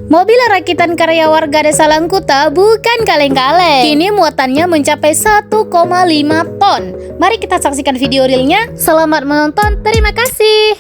Mobil rakitan karya warga Desa Langkuta bukan kaleng-kaleng. Kini muatannya mencapai 1,5 ton. Mari kita saksikan video realnya. Selamat menonton, terima kasih.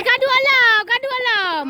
Kadu alam, kadu alam.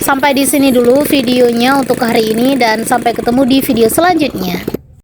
Sampai di sini dulu videonya untuk hari ini dan sampai ketemu di video selanjutnya.